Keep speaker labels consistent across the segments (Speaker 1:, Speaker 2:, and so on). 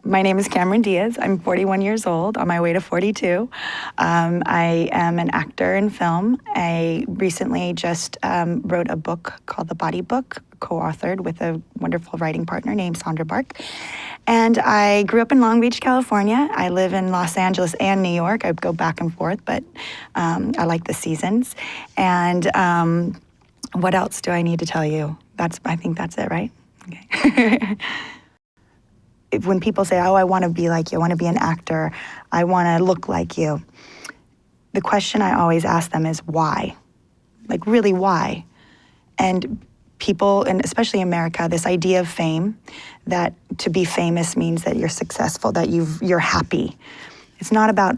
Speaker 1: My name is Cameron Diaz. I'm 41 years old, on my way to 42. I am an actor in film. I recently just wrote a book called The Body Book, co-authored with a wonderful writing partner named Sandra Bark. And I grew up in Long Beach, California. I live in Los Angeles and New York. I go back and forth, but I like the seasons. And what else do I need to tell you? I think that's it, right? Okay. When people say, oh, I want to be like you, I want to be an actor, I want to look like you, the question I always ask them is why? Like, really, why? And people, and especially America, this idea of fame, that to be famous means that you're successful, that you're happy. It's not about,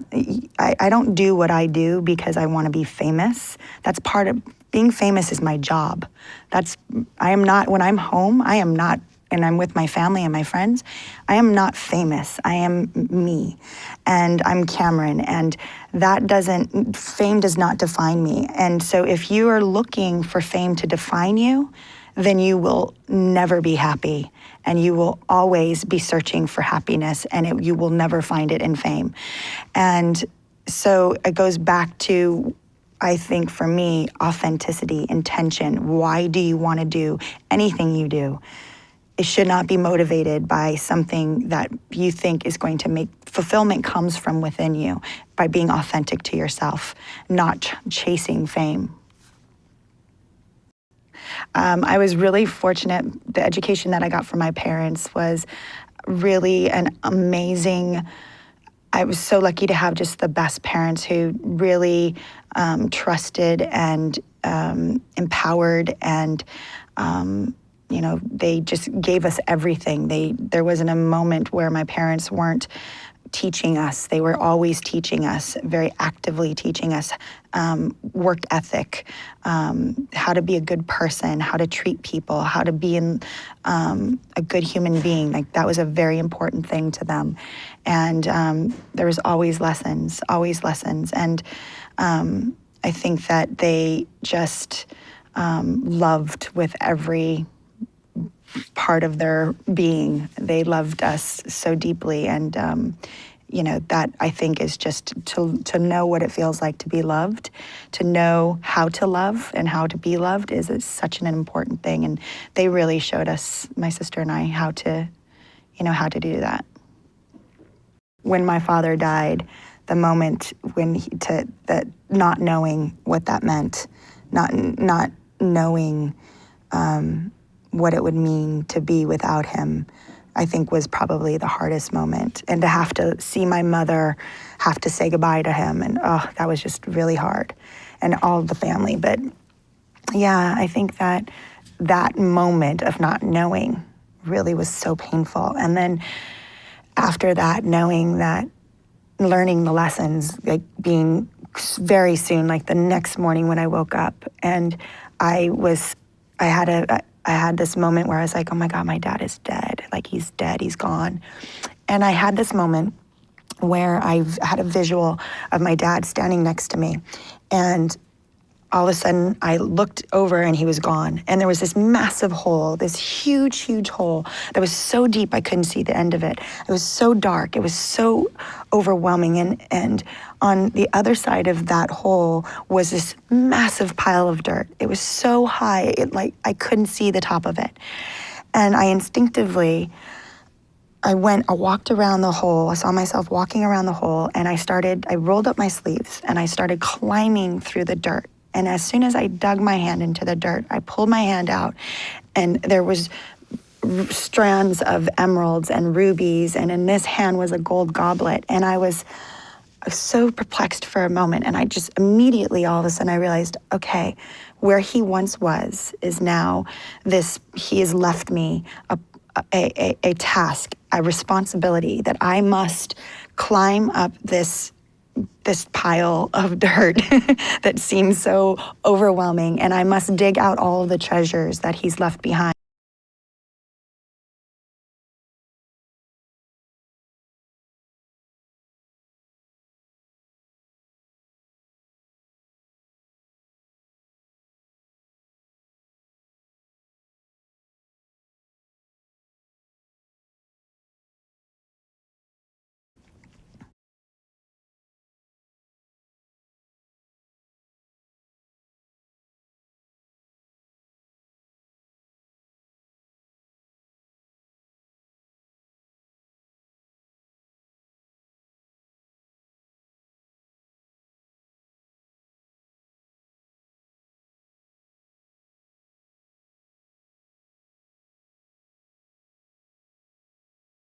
Speaker 1: I don't do what I do because I want to be famous. That's part of, being famous is my job. I am not, when I'm home, I am not, and I'm with my family and my friends, I am not famous. I am me, and I'm Cameron, and fame does not define me. And so if you are looking for fame to define you, then you will never be happy, and you will always be searching for happiness, and you will never find it in fame. And so it goes back to, I think for me, authenticity, intention. Why do you want to do anything you do? It should not be motivated by something that you think is going to make fulfillment comes from within you, by being authentic to yourself, not chasing fame. I was really fortunate. The education that I got from my parents was really an amazing. I was so lucky to have just the best parents who really trusted and empowered, and they just gave us everything. There wasn't a moment where my parents weren't teaching us. They were always teaching us, very actively teaching us work ethic, how to be a good person, how to treat people, how to be a good human being. Like, that was a very important thing to them. And there was always lessons. And I think that they just loved with every part of their being. They loved us so deeply, and that, I think, is just to know what it feels like to be loved, to know how to love and how to be loved is such an important thing. And they really showed us, my sister and I, how to do that. When my father died, the moment when that not knowing what that meant, not knowing what it would mean to be without him, I think was probably the hardest moment. And to have to see my mother have to say goodbye to him, and that was just really hard, and all of the family. But yeah, I think that moment of not knowing really was so painful. And then after that, knowing that, learning the lessons, like being very soon, like the next morning when I woke up, and I had this moment where I was like, oh my God, my dad is dead. Like, he's dead, he's gone. And I had this moment where I've had a visual of my dad standing next to me. And all of a sudden I looked over and he was gone. And there was this massive hole, this huge, huge hole that was so deep I couldn't see the end of it. It was so dark, it was so overwhelming. And on the other side of that hole was this massive pile of dirt. It was so high, I couldn't see the top of it. And I instinctively, I walked around the hole. I saw myself walking around the hole, and I rolled up my sleeves and I started climbing through the dirt. And as soon as I dug my hand into the dirt, I pulled my hand out, and there was strands of emeralds and rubies, and in this hand was a gold goblet. And I was so perplexed for a moment, and I just immediately, all of a sudden, I realized, okay, where he once was is now he has left me a task, a responsibility, that I must climb up this pile of dirt that seems so overwhelming, and I must dig out all of the treasures that he's left behind.